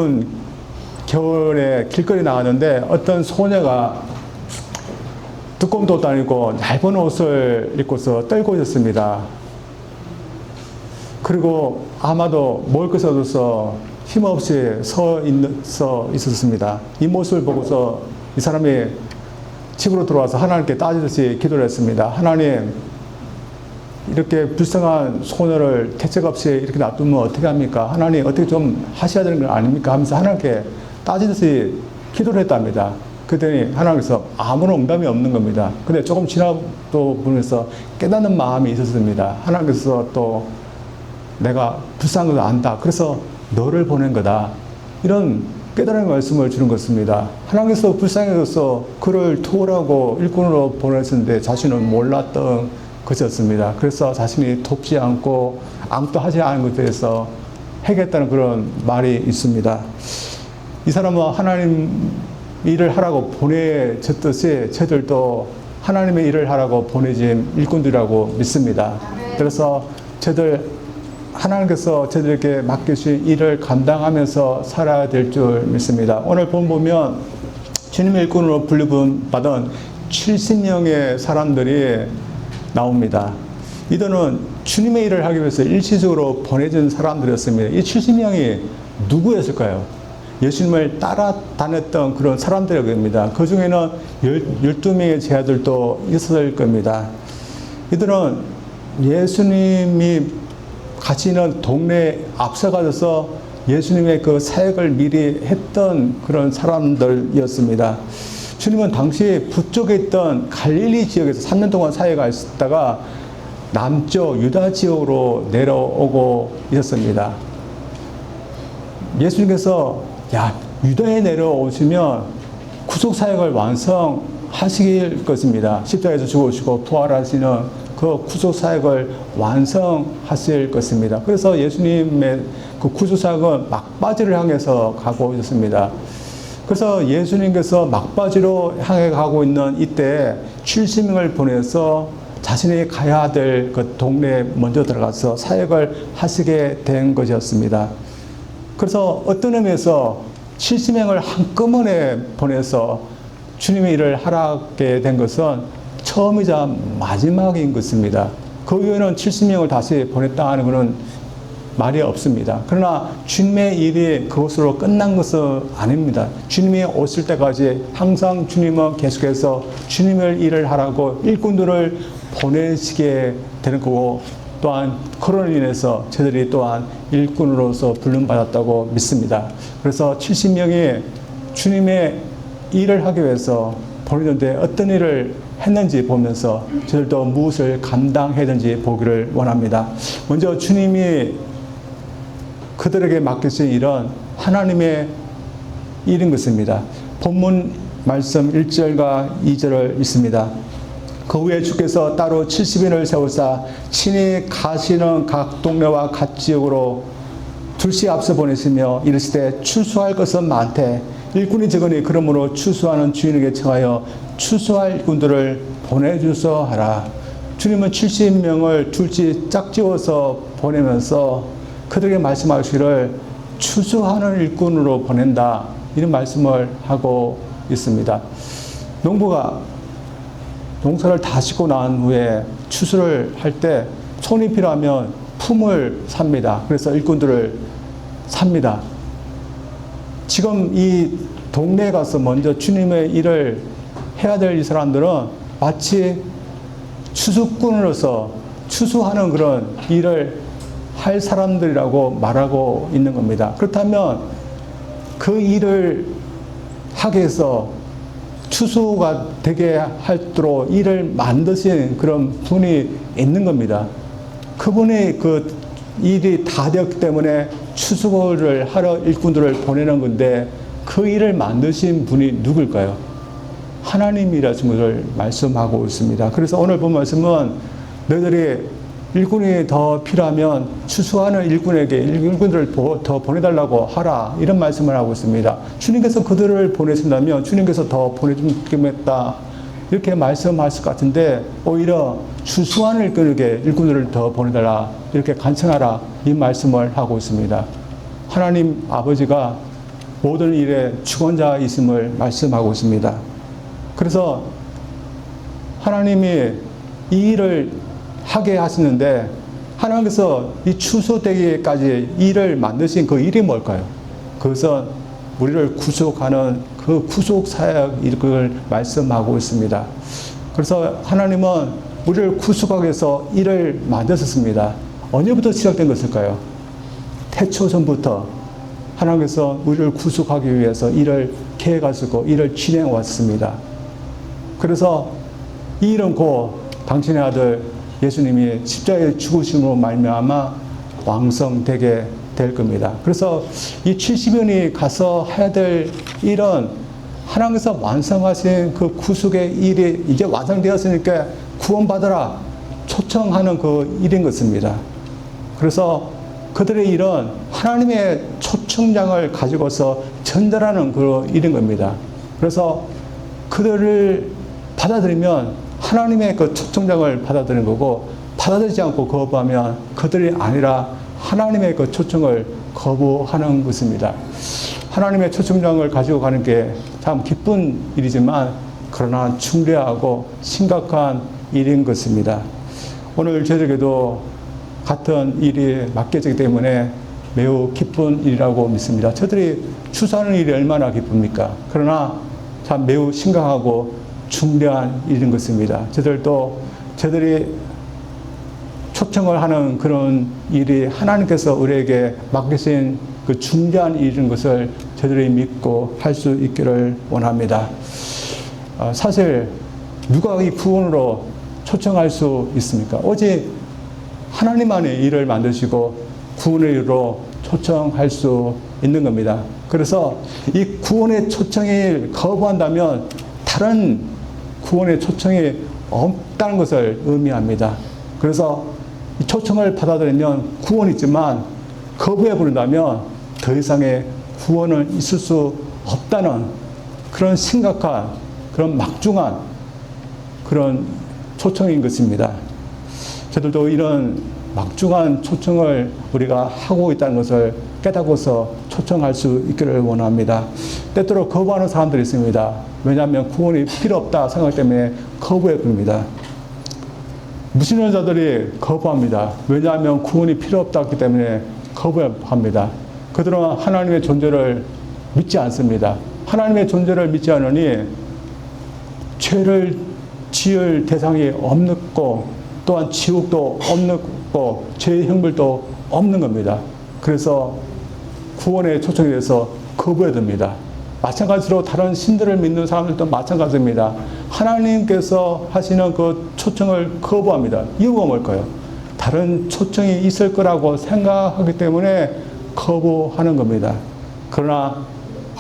추운 겨울에 길거리 나가는데 어떤 소녀가 두꺼운 옷도 아니고 얇은 옷을 입고서 떨고 있었습니다. 그리고 아마도 먹을 것을 얻어서 힘없이 서 있었습니다. 이 모습을 보고서 이 사람이 집으로 들어와서 하나님께 따지듯이 기도를 했습니다. 하나님, 이렇게 불쌍한 소녀를 대책 없이 이렇게 놔두면 어떻게 합니까? 하나님, 어떻게 좀 하셔야 되는 거 아닙니까? 하면서 하나님께 따지듯이 기도를 했답니다. 그랬더니 하나님께서 아무런 응답이 없는 겁니다. 근데 조금 지나도 보면서 깨닫는 마음이 있었습니다. 하나님께서 또 내가 불쌍한 걸 안다. 그래서 너를 보낸 거다. 이런 깨달은 말씀을 주는 것입니다. 하나님께서 불쌍해져서 그를 투어라고 일꾼으로 보냈었는데 자신은 몰랐던 것이었습니다. 그래서 자신이 돕지 않고 아무것도 하지 않은 것에 대해서 해겠다는 그런 말이 있습니다. 이 사람은 하나님 일을 하라고 보내졌듯이 저희들도 하나님의 일을 하라고 보내진 일꾼들이라고 믿습니다. 그래서 저희들 하나님께서 저희들에게 맡기신 일을 감당하면서 살아야 될 줄 믿습니다. 오늘 보면 주님의 일꾼으로 분류받은 70명의 사람들이 나옵니다. 이들은 주님의 일을 하기 위해서 일시적으로 보내진 사람들이었습니다. 이 70명이 누구였을까요? 예수님을 따라다녔던 그런 사람들입니다. 그 중에는 12명의 제자들도 있었을 겁니다. 이들은 예수님이 같이 있는 동네에 앞서가서 예수님의 그 사역을 미리 했던 그런 사람들이었습니다. 주님은 당시 북쪽에 있던 갈릴리 지역에서 3년 동안 사역하셨다가 남쪽 유다 지역으로 내려오고 있었습니다. 예수님께서 유다에 내려오시면 구속 사역을 완성하실 것입니다. 십자가에서 죽으시고 부활하시는 그 구속 사역을 완성하실 것입니다. 그래서 예수님의 그 구속 사역은 막바지를 향해서 가고 있었습니다. 그래서 예수님께서 막바지로 향해 가고 있는 이때 70명을 보내서 자신이 가야 될 그 동네에 먼저 들어가서 사역을 하시게 된 것이었습니다. 그래서 어떤 의미에서 70명을 한꺼번에 보내서 주님의 일을 하게 된 것은 처음이자 마지막인 것입니다. 그 이후에는 70명을 다시 보냈다 하는 것은 말이 없습니다. 그러나 주님의 일이 그것으로 끝난 것은 아닙니다. 주님이 오실 때까지 항상 주님은 계속해서 주님의 일을 하라고 일꾼들을 보내시게 되는 거고, 또한 그로 인해서 저들이 또한 일꾼으로서 부름받았다고 믿습니다. 그래서 70명이 주님의 일을 하기 위해서 보내는데 어떤 일을 했는지 보면서 저들도 무엇을 감당해야 되는지 보기를 원합니다. 먼저 주님이 그들에게 맡기신 일은 하나님의 일인 것입니다. 본문 말씀 1절과 2절을 읽습니다. 그 후에 주께서 따로 70인을 세우사 친히 가시는 각 동네와 각 지역으로 둘씩 앞서 보내시며 이르시되 추수할 것은 많되 일꾼이 적으니 그러므로 추수하는 주인에게 청하여 추수할 일꾼들을 보내주소 하라. 주님은 70명을 둘씩 짝지어서 보내면서 그들에게 말씀하시기를 추수하는 일꾼으로 보낸다, 이런 말씀을 하고 있습니다. 농부가 농사를 다 짓고 난 후에 추수를 할 때 손이 필요하면 품을 삽니다. 그래서 일꾼들을 삽니다. 지금 이 동네에 가서 먼저 주님의 일을 해야 될 이 사람들은 마치 추수꾼으로서 추수하는 그런 일을 할 사람들이라고 말하고 있는 겁니다. 그렇다면 그 일을 하게 해서 추수가 되게 하도록 일을 만드신 그런 분이 있는 겁니다. 그분이 그 일이 다 되었기 때문에 추수를 하러 일꾼들을 보내는 건데 그 일을 만드신 분이 누굴까요? 하나님이라는 것을 말씀하고 있습니다. 그래서 오늘 본 말씀은 너희들이 일꾼이 더 필요하면 추수하는 일꾼에게 일꾼들을 더 보내달라고 하라, 이런 말씀을 하고 있습니다. 주님께서 그들을 보내신다면 주님께서 더 보내주겠다 이렇게 말씀하실 것 같은데 오히려 추수하는 일꾼에게 일꾼들을 더 보내달라, 이렇게 간청하라, 이 말씀을 하고 있습니다. 하나님 아버지가 모든 일에 주권자이심을 말씀하고 있습니다. 그래서 하나님이 이 일을 하게 하시는데 하나님께서 이 추수되기까지 일을 만드신 그 일이 뭘까요? 그것은 우리를 구속하는 그 구속 사역을 말씀하고 있습니다. 그래서 하나님은 우리를 구속하기 위해서 일을 만드셨습니다. 언제부터 시작된 것일까요? 태초 전부터 하나님께서 우리를 구속하기 위해서 일을 계획하시고 일을 진행해 왔습니다. 그래서 이 일은 곧 당신의 아들 예수님이 십자가에 죽으심으로 말미암아 완성되게 될 겁니다. 그래서 이 70년이 가서 해야 될 일은 하나님께서 완성하신 그 구속의 일이 이제 완성되었으니까 구원받으라 초청하는 그 일인 것입니다. 그래서 그들의 일은 하나님의 초청장을 가지고서 전달하는 그 일인 겁니다. 그래서 그들을 받아들이면 하나님의 그 초청장을 받아들이는 거고, 받아들이지 않고 거부하면 그들이 아니라 하나님의 그 초청을 거부하는 것입니다. 하나님의 초청장을 가지고 가는 게 참 기쁜 일이지만 그러나 중대하고 심각한 일인 것입니다. 오늘 저에게도 같은 일이 맡겨지기 때문에 매우 기쁜 일이라고 믿습니다. 저들이 추수하는 일이 얼마나 기쁩니까? 그러나 참 매우 심각하고 중대한 일인 것입니다. 저들이 초청을 하는 그런 일이 하나님께서 우리에게 맡기신 그 중대한 일인 것을 저들이 믿고 할 수 있기를 원합니다. 사실 누가 이 구원으로 초청할 수 있습니까? 오직 하나님만이 일을 만드시고 구원의 일로 초청할 수 있는 겁니다. 그래서 이 구원의 초청을 거부한다면 다른 구원의 초청이 없다는 것을 의미합니다. 그래서 이 초청을 받아들이면 구원이 있지만 거부해버린다면 더 이상의 구원은 있을 수 없다는 그런 심각한, 그런 막중한 그런 초청인 것입니다. 저들도 이런 막중한 초청을 우리가 하고 있다는 것을 깨닫고서 초청할 수 있기를 원합니다. 때때로 거부하는 사람들이 있습니다. 왜냐하면 구원이 필요 없다 생각 때문에 거부해 버립니다. 무신론자들이 거부합니다. 왜냐하면 구원이 필요 없다기 때문에 거부합니다. 그들은 하나님의 존재를 믿지 않습니다. 하나님의 존재를 믿지 않으니 죄를 지을 대상이 없고 또한 지옥도 없고 죄의 형벌도 없는 겁니다. 그래서 구원의 초청에 대해서 거부해 듭니다. 마찬가지로 다른 신들을 믿는 사람들도 마찬가지입니다. 하나님께서 하시는 그 초청을 거부합니다. 이유가 뭘까요? 다른 초청이 있을 거라고 생각하기 때문에 거부하는 겁니다. 그러나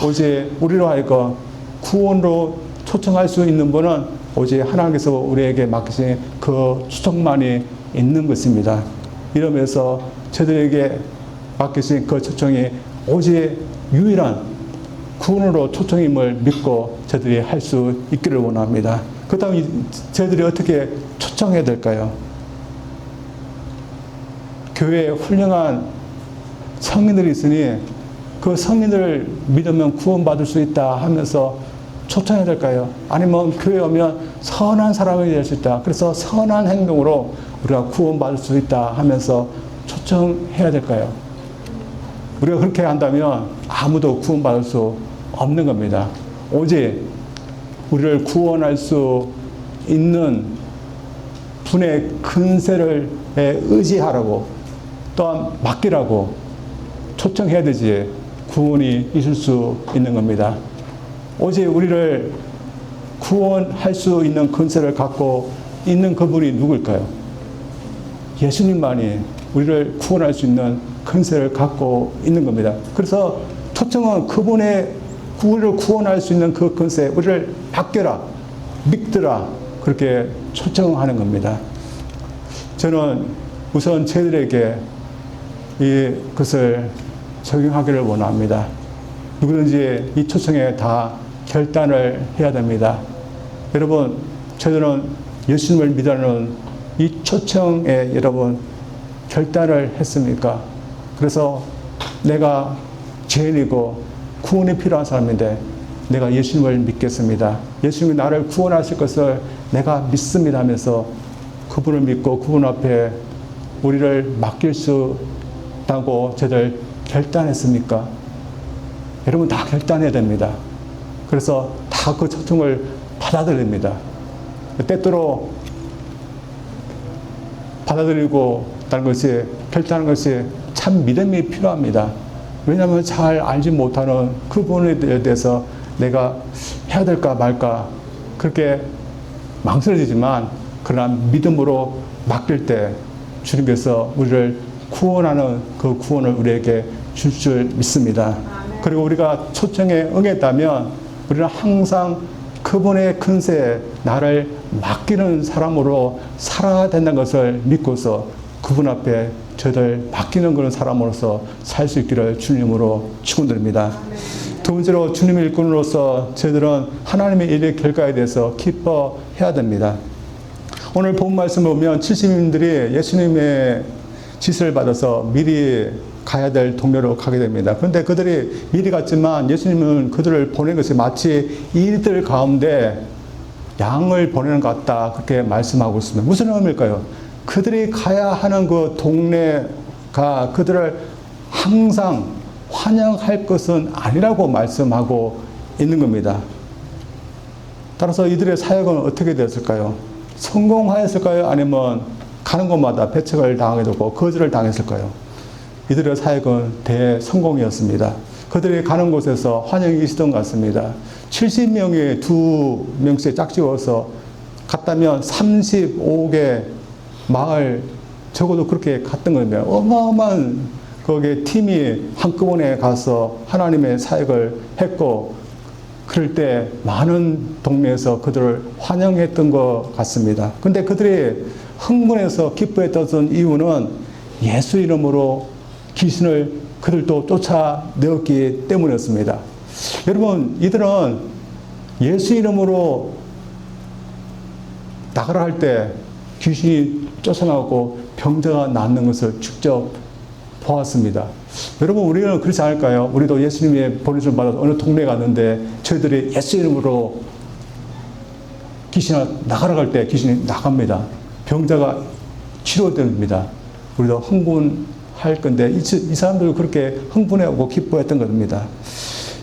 오직 우리로 하여금 구원으로 초청할 수 있는 분은 오직 하나님께서 우리에게 맡기신 그 초청만이 있는 것입니다. 이러면서 저들에게 맡기신 그 초청이 오직 유일한 구원으로 초청임을 믿고 저들이 할 수 있기를 원합니다. 그렇다면 저희들이 어떻게 초청해야 될까요? 교회에 훌륭한 성인들이 있으니 그 성인들을 믿으면 구원받을 수 있다 하면서 초청해야 될까요? 아니면 교회에 오면 선한 사람이 될 수 있다. 그래서 선한 행동으로 우리가 구원받을 수 있다 하면서 초청해야 될까요? 우리가 그렇게 한다면 아무도 구원받을 수 없는 겁니다. 오직 우리를 구원할 수 있는 분의 근세를 의지하라고 또한 맡기라고 초청해야 되지 구원이 있을 수 있는 겁니다. 오직 우리를 구원할 수 있는 근세를 갖고 있는 그분이 누굴까요? 예수님만이 우리를 구원할 수 있는 근세를 갖고 있는 겁니다. 그래서 초청은 그분의 우리를 구원할 수 있는 그 근세, 우리를 맡겨라, 믿더라, 그렇게 초청하는 겁니다. 저는 우선 저희들에게 이것을 적용하기를 원합니다. 누구든지 이 초청에 다 결단을 해야 됩니다. 여러분, 저들은 예수님을 믿는 이 초청에 여러분 결단을 했습니까? 그래서 내가 죄인이고 구원이 필요한 사람인데 내가 예수님을 믿겠습니다. 예수님이 나를 구원하실 것을 내가 믿습니다 하면서 그분을 믿고 그분 앞에 우리를 맡길 수 있다고 저들 결단했습니까? 여러분 다 결단해야 됩니다. 그래서 다 그 초청을 받아들입니다. 때때로 받아들이고 다는 것이 결단하는 것이 참 믿음이 필요합니다. 왜냐하면 잘 알지 못하는 그 부분에 대해서 내가 해야 될까 말까 그렇게 망설여지지만 그러나 믿음으로 맡길 때 주님께서 우리를 구원하는 그 구원을 우리에게 줄 줄 믿습니다. 그리고 우리가 초청에 응했다면 우리는 항상 그분의 근세에 나를 맡기는 사람으로 살아야 된다는 것을 믿고서 그분 앞에 저희들 맡기는 그런 사람으로서 살 수 있기를 주님으로 축원드립니다. 두 번째로 주님의 일꾼으로서 저희들은 하나님의 일의 결과에 대해서 기뻐해야 됩니다. 오늘 본 말씀을 보면 70인들이 예수님의 지시를 받아서 미리 가야 될 동료로 가게 됩니다. 그런데 그들이 미리 갔지만 예수님은 그들을 보낸 것이 마치 이들 가운데 양을 보내는 것 같다 그렇게 말씀하고 있습니다. 무슨 의미일까요? 그들이 가야 하는 그 동네가 그들을 항상 환영할 것은 아니라고 말씀하고 있는 겁니다. 따라서 이들의 사역은 어떻게 되었을까요? 성공하였을까요? 아니면 가는 곳마다 배척을 당하게 되고 거절을 당했을까요? 이들의 사역은 대성공이었습니다. 그들이 가는 곳에서 환영이 있었던 것 같습니다. 70명이 두 명씩 짝지어서 갔다면 35개 마을 적어도 그렇게 갔던 겁니다. 어마어마한 거기에 팀이 한꺼번에 가서 하나님의 사역을 했고 그럴 때 많은 동네에서 그들을 환영했던 것 같습니다. 근데 그들이 흥분해서 기뻐했던 이유는 예수 이름으로 귀신을 그들도 쫓아내었기 때문이었습니다. 여러분, 이들은 예수 이름으로 나가라 할 때 귀신이 쫓아나오고 병자가 낫는 것을 직접 보았습니다. 여러분, 우리는 그렇지 않을까요? 우리도 예수님의 보내심을 받아서 어느 동네에 갔는데 저희들이 예수 이름으로 귀신을 나가라 할 때 귀신이 나갑니다. 병자가 치료됩니다. 우리도 흥분할 건데 이 사람들도 그렇게 흥분해하고 기뻐했던 겁니다.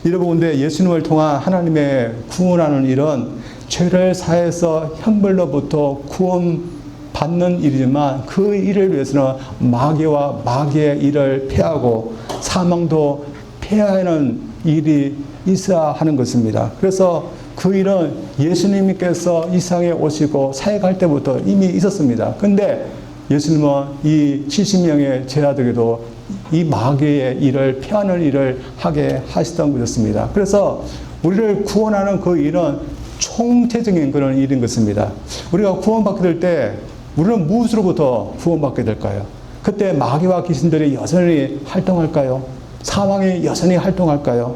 이러고는데 예수님을 통한 하나님의 구원하는 일은 죄를 사해서 형벌로부터 구원받는 일이지만 그 일을 위해서는 마귀와 마귀의 일을 패하고 사망도 패하는 일이 있어야 하는 것입니다. 그래서 그 일은 예수님께서 이 세상에 오시고 사역할 때부터 이미 있었습니다. 근데 예수님은 이 70명의 제자들에게도 이 마귀의 일을 피하는 일을 하게 하시던 것이었습니다. 그래서 우리를 구원하는 그 일은 총체적인 그런 일인 것입니다. 우리가 구원받게 될 때 우리는 무엇으로부터 구원받게 될까요? 그때 마귀와 귀신들이 여전히 활동할까요? 사망이 여전히 활동할까요?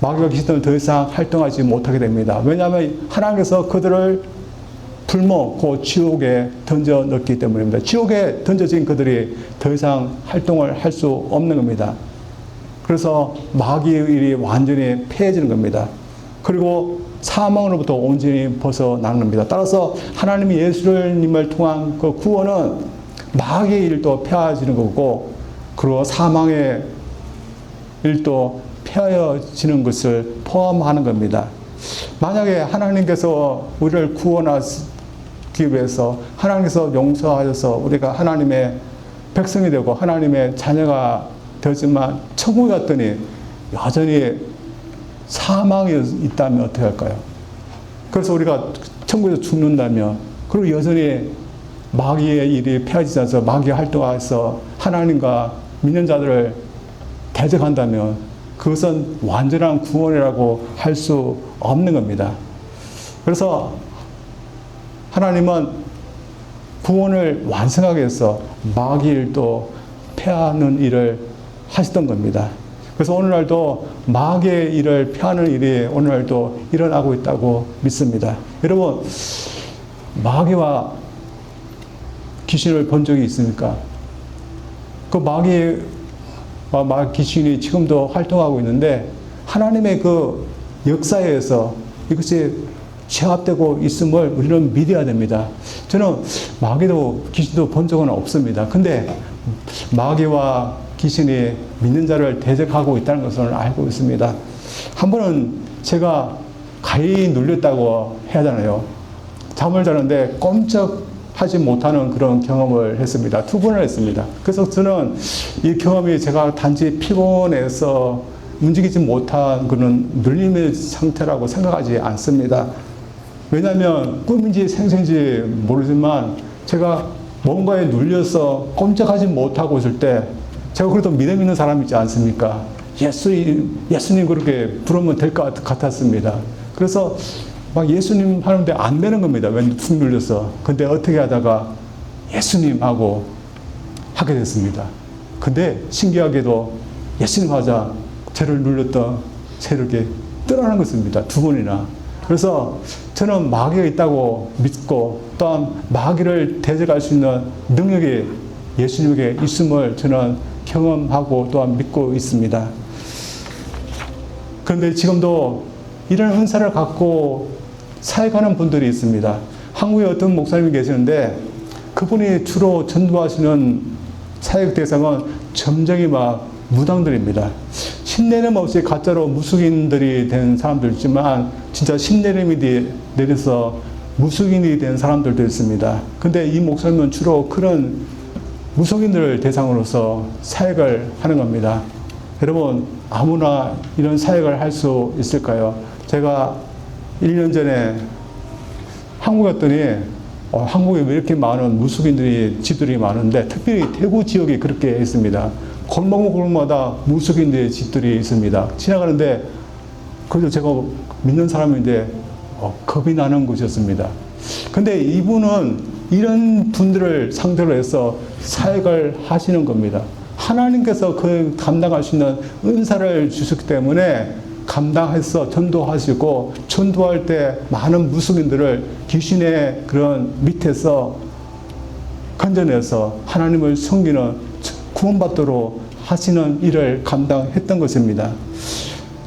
마귀와 귀신들은 더 이상 활동하지 못하게 됩니다. 왜냐하면 하나님께서 그들을 불모, 그 지옥에 던져 넣기 때문입니다. 지옥에 던져진 그들이 더 이상 활동을 할 수 없는 겁니다. 그래서 마귀의 일이 완전히 패해지는 겁니다. 그리고 사망으로부터 온전히 벗어나는 겁니다. 따라서 하나님이 예수님을 통한 그 구원은 마귀의 일도 패해지는 거고, 그리고 사망의 일도 패해지는 것을 포함하는 겁니다. 만약에 하나님께서 우리를 구원하기 위해서 하나님께서 용서하셔서 우리가 하나님의 백성이 되고 하나님의 자녀가 되지만 천국에 갔더니 여전히 사망이 있다면 어떻게 할까요? 그래서 우리가 천국에서 죽는다면, 그리고 여전히 마귀의 일이 폐하지 않아서 마귀가 활동해서 하나님과 믿는 자들을 대적한다면 그것은 완전한 구원이라고 할 수 없는 겁니다. 그래서 하나님은 구원을 완성하기 위해서 마귀 일도 폐하는 일을 하시던 겁니다. 그래서 오늘날도 마귀의 일을 폐하는 일이 오늘날도 일어나고 있다고 믿습니다. 여러분, 마귀와 귀신을 본 적이 있습니까? 그 마귀와 귀신이 지금도 활동하고 있는데 하나님의 그 역사에서 이것이 취합되고 있음을 우리는 믿어야 됩니다. 저는 마귀도 귀신도 본 적은 없습니다. 근데 마귀와 귀신이 믿는 자를 대적하고 있다는 것을 알고 있습니다. 한 번은 제가 가히 눌렸다고 해야 되나요? 잠을 자는데 꼼짝하지 못하는 그런 경험을 했습니다. 2번을 했습니다. 그래서 저는 이 경험이 제가 단지 피곤해서 움직이지 못한 그런 눌림의 상태라고 생각하지 않습니다. 왜냐하면 꿈인지 생생인지 모르지만 제가 뭔가에 눌려서 꼼짝하지 못하고 있을 때 제가 그래도 믿음 있는 사람이지 않습니까? 예수님 그렇게 부르면 될 것 같았습니다. 그래서 막 예수님 하는데 안 되는 겁니다. 왠지 툭 눌려서. 근데 어떻게 하다가 예수님 하고 하게 됐습니다. 근데 신기하게도 예수님 하자 저를 눌렀던 세력이 떠나는 것입니다. 2번이나. 그래서 저는 마귀가 있다고 믿고 또한 마귀를 대적할 수 있는 능력이 예수님에게 있음을 저는 경험하고 또한 믿고 있습니다. 그런데 지금도 이런 은사를 갖고 사역하는 분들이 있습니다. 한국에 어떤 목사님이 계시는데 그분이 주로 전도하시는 사역 대상은 점쟁이 막 무당들입니다. 신내림 없이 가짜로 무속인들이 된 사람도 있지만 진짜 신내림이 내려서 무속인이 된 사람들도 있습니다. 근데 이 목사님은 주로 그런 무속인들을 대상으로서 사역을 하는 겁니다. 여러분 아무나 이런 사역을 할 수 있을까요? 제가 1년 전에 한국 갔더니 한국에 왜 이렇게 많은 무속인들이 집들이 많은데 특별히 대구 지역이 그렇게 있습니다. 골목골목마다 무속인들의 집들이 있습니다. 지나가는데 그래서 제가 믿는 사람인데 겁이 나는 곳이었습니다. 근데 이분은 이런 분들을 상대로 해서 사역을 하시는 겁니다. 하나님께서 그 감당할 수 있는 은사를 주셨기 때문에 감당해서 전도하시고 전도할 때 많은 무속인들을 귀신의 그런 밑에서 건져내서 하나님을 섬기는 구원받도록 하시는 일을 감당했던 것입니다.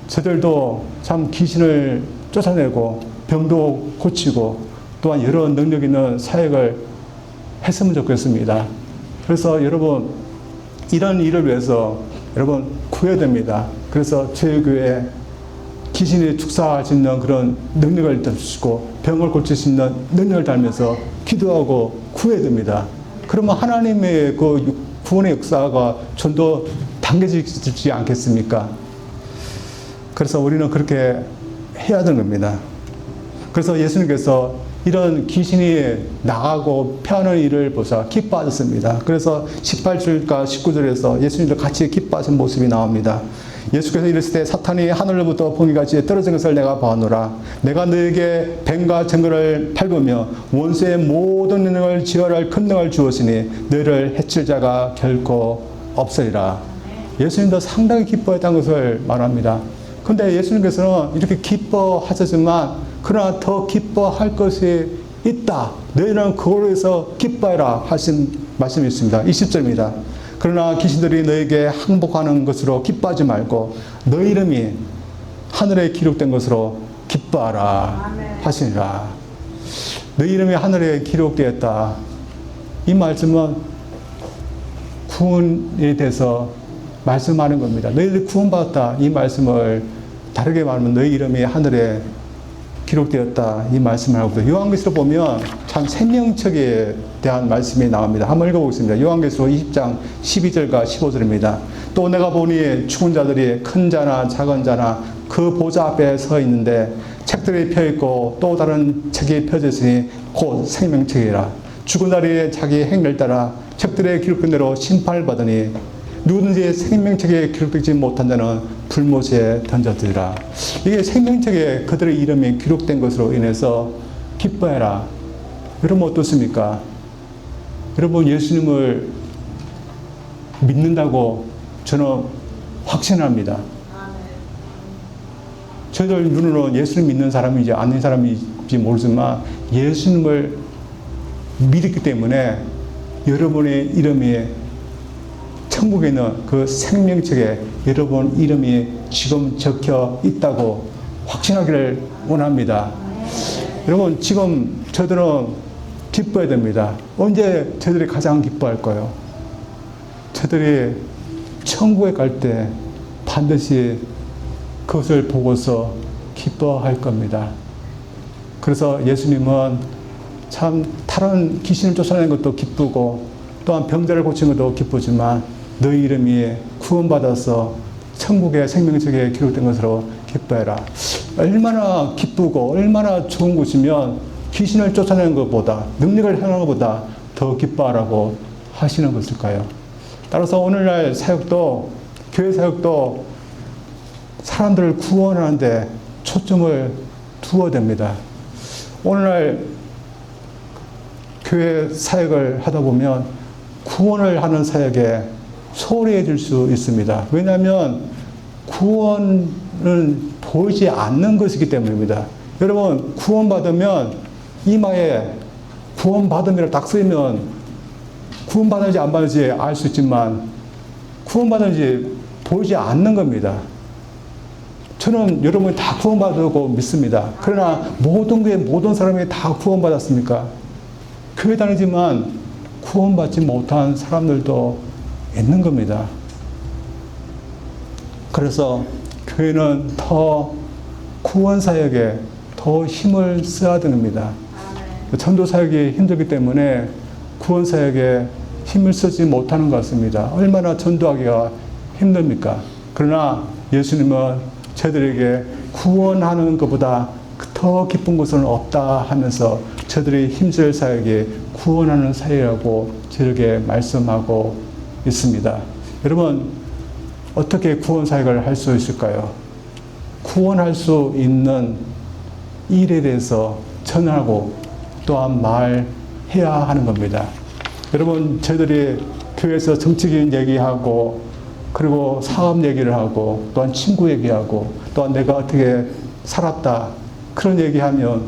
저들도 참 귀신을 쫓아내고 병도 고치고 또한 여러 능력 있는 사역을 했으면 좋겠습니다. 그래서 여러분 이런 일을 위해서 여러분 구해야 됩니다. 그래서 저희 교회에 귀신이 축사할 수 있는 그런 능력을 주시고 병을 고칠 수 있는 능력을 달면서 기도하고 구해야 됩니다. 그러면 하나님의 그 구원의 역사가 좀 더 당겨지지 않겠습니까? 그래서 우리는 그렇게 해야 되는 겁니다. 그래서 예수님께서 이런 귀신이 나가고 피하는 일을 보사 기뻐하셨습니다. 그래서 18절과 19절에서 예수님도 같이 기뻐하신 모습이 나옵니다. 예수께서 이르실 때 사탄이 하늘로부터 번개같이 떨어진 것을 내가 보았노라. 내가 너에게 뱀과 정글을 밟으며 원수의 모든 능력을 지혈할 큰 능을 주었으니 너를 해칠 자가 결코 없으리라. 예수님도 상당히 기뻐했다는 것을 말합니다. 근데 예수님께서는 이렇게 기뻐하셨지만 그러나 더 기뻐할 것이 있다. 너희는 그걸로 해서 기뻐해라 하신 말씀이 있습니다. 20절입니다. 그러나 귀신들이 너에게 항복하는 것으로 기뻐하지 말고 너희 이름이 하늘에 기록된 것으로 기뻐하라 하시니라. 너희 이름이 하늘에 기록되었다. 이 말씀은 구원에 대해서 말씀하는 겁니다. 너희들이 구원받았다. 이 말씀을 다르게 말하면 너희 이름이 하늘에 기록되었다. 이 말씀을 하고 요한계시록 보면 참 생명책에 대한 말씀이 나옵니다. 한번 읽어보겠습니다. 요한계시록 20장 12절과 15절입니다. 또 내가 보니 죽은 자들이 큰 자나 작은 자나 그 보좌 앞에 서 있는데 책들이 펴있고 또 다른 책이 펴져 있으니 곧 생명책이라. 죽은 자들이 자기 행위를 따라 책들에 기록된 대로 심판을 받으니 누구든지 생명책에 기록되지 못한 자는 불못에 던져지리라. 이게 생명책에 그들의 이름이 기록된 것으로 인해서 기뻐해라. 여러분 어떻습니까? 여러분 예수님을 믿는다고 저는 확신합니다. 저희들 눈으로는 예수님 믿는 사람인지 아닌 사람인지 모르지만 예수님을 믿었기 때문에 여러분의 이름이 천국에 있는 그 생명책에 여러분 이름이 지금 적혀 있다고 확신하기를 원합니다. 여러분, 지금 저들은 기뻐해야 됩니다. 언제 저들이 가장 기뻐할까요? 저들이 천국에 갈 때 반드시 그것을 보고서 기뻐할 겁니다. 그래서 예수님은 참 다른 귀신을 쫓아내는 것도 기쁘고 또한 병자를 고치는 것도 기쁘지만 너희 이름이 구원받아서 천국의 생명책에 기록된 것으로 기뻐해라. 얼마나 기쁘고 얼마나 좋은 것이면 귀신을 쫓아내는 것보다, 능력을 행하는 것보다 더 기뻐하라고 하시는 것일까요? 따라서 오늘날 사역도, 교회 사역도 사람들을 구원하는데 초점을 두어야 됩니다. 오늘날 교회 사역을 하다 보면 구원을 하는 사역에 소홀해질 수 있습니다. 왜냐하면 구원은 보이지 않는 것이기 때문입니다. 여러분, 구원받으면 이마에 구원받음이라 딱 쓰이면 구원받는지 안 받는지 알 수 있지만 구원받는지 보이지 않는 겁니다. 저는 여러분이 다 구원받았다고 믿습니다. 그러나 모든 교회 모든 사람이 다 구원받았습니까? 교회 다니지만 구원받지 못한 사람들도 있는 겁니다. 그래서 교회는 더 구원 사역에 더 힘을 써야 됩니다. 전도 사역이 힘들기 때문에 구원 사역에 힘을 쓰지 못하는 것 같습니다. 얼마나 전도하기가 힘듭니까? 그러나 예수님은 저들에게 구원하는 것보다 더 기쁜 것은 없다 하면서 저들이 힘쓸 사역이 구원하는 사역이라고 저에게 말씀하고 있습니다. 여러분, 어떻게 구원 사역을 할 수 있을까요? 구원할 수 있는 일에 대해서 전하고 또한 말해야 하는 겁니다. 여러분, 저희들이 교회에서 정치적인 얘기하고 그리고 사업 얘기를 하고 또한 친구 얘기하고 또한 내가 어떻게 살았다 그런 얘기하면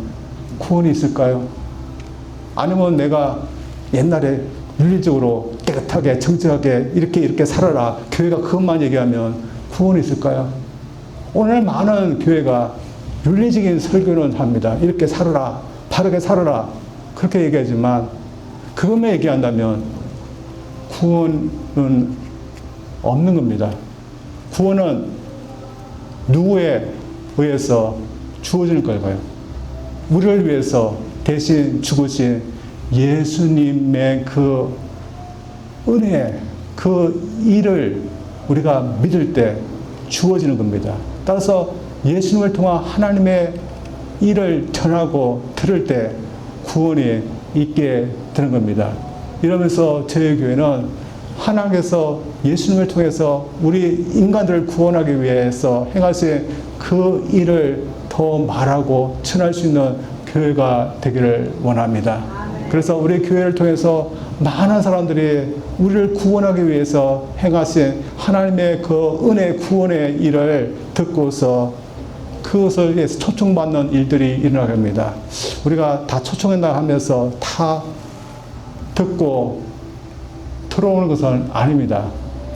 구원이 있을까요? 아니면 내가 옛날에 윤리적으로 깨끗하게 정직하게 이렇게 살아라 교회가 그것만 얘기하면 구원이 있을까요? 오늘 많은 교회가 윤리적인 설교는 합니다. 이렇게 살아라, 바르게 살아라 그렇게 얘기하지만 그것만 얘기한다면 구원은 없는 겁니다. 구원은 누구에 의해서 주어지는 걸까요? 우리를 위해서 대신 죽으신 예수님의 그 은혜, 그 일을 우리가 믿을 때 주어지는 겁니다. 따라서 예수님을 통한 하나님의 일을 전하고 들을 때 구원이 있게 되는 겁니다. 이러면서 저희 교회는 하나님께서 예수님을 통해서 우리 인간들을 구원하기 위해서 행하신 그 일을 더 말하고 전할 수 있는 교회가 되기를 원합니다. 그래서 우리 교회를 통해서 많은 사람들이 우리를 구원하기 위해서 행하신 하나님의 그 은혜 구원의 일을 듣고서 그것을 위해서 초청받는 일들이 일어나게 됩니다. 우리가 다 초청한다 하면서 다 듣고 들어오는 것은 아닙니다.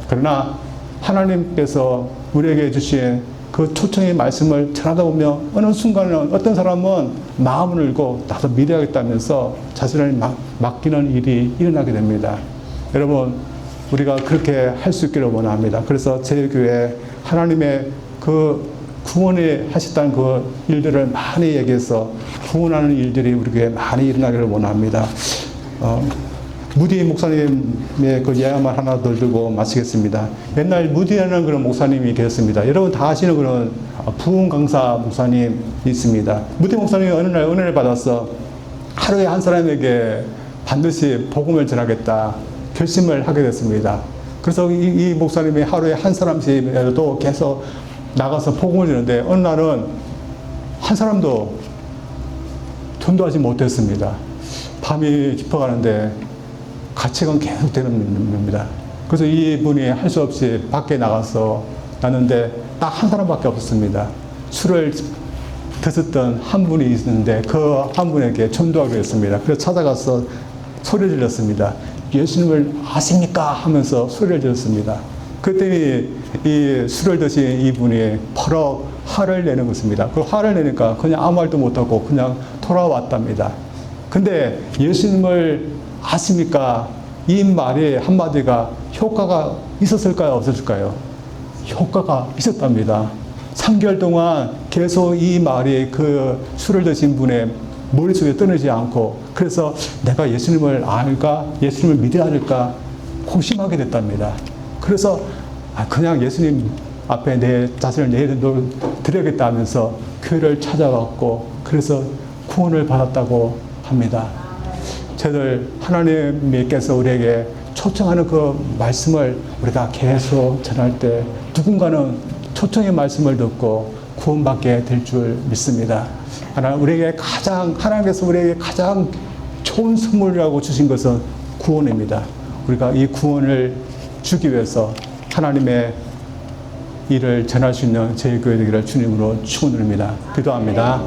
그러나 하나님께서 우리에게 주신 그 초청의 말씀을 전하다 보면 어느 순간은 어떤 사람은 마음을 열고 나도 믿어야겠다면서 자신을 맡기는 일이 일어나게 됩니다. 여러분, 우리가 그렇게 할 수 있기를 원합니다. 그래서 제 교회에 하나님의 그 구원에 하셨다는 그 일들을 많이 얘기해서 구원하는 일들이 우리 교회에 많이 일어나기를 원합니다. 무디 목사님의 그 예화만 하나 더 들고 마치겠습니다. 옛날 무디라는 그런 목사님이 계셨습니다. 여러분 다 아시는 그런 부흥 강사 목사님이 있습니다. 무디 목사님이 어느 날 은혜를 받아서 하루에 한 사람에게 반드시 복음을 전하겠다 결심을 하게 됐습니다. 그래서 이 목사님이 하루에 한 사람씩이라도 계속 나가서 복음을 전하는데 어느 날은 한 사람도 전도하지 못했습니다. 밤이 깊어가는데 가책은 계속 되는 겁니다. 그래서 이분이 할 수 없이 밖에 나가서 났는데 딱 한 사람밖에 없었습니다. 술을 드셨던 한 분이 있는데 그 한 분에게 전도하기로 했습니다. 그래서 찾아가서 소리 질렀습니다. 예수님을 아십니까? 하면서 소리를 질렀습니다. 그랬더니 이 술을 드신 이분이 버럭 화를 내는 것입니다. 그 화를 내니까 그냥 아무 말도 못하고 그냥 돌아왔답니다. 근데 예수님을 아십니까? 이 말이 한마디가 효과가 있었을까요? 없었을까요? 효과가 있었답니다. 3개월 동안 계속 이 말이 그 술을 드신 분의 머릿속에 떠나지 않고, 그래서 내가 예수님을 알까? 예수님을 믿어야 할까? 고심하게 됐답니다. 그래서 그냥 예수님 앞에 내 자신을 내드려야겠다 하면서 교회를 찾아왔고, 그래서 구원을 받았다고 합니다. 저들 하나님께서 우리에게 초청하는 그 말씀을 우리가 계속 전할 때 누군가는 초청의 말씀을 듣고 구원받게 될 줄 믿습니다. 하나님께서 우리에게 가장 좋은 선물이라고 주신 것은 구원입니다. 우리가 이 구원을 주기 위해서 하나님의 일을 전할 수 있는 저희 교회 되기를 주님으로 축원드립니다. 기도합니다.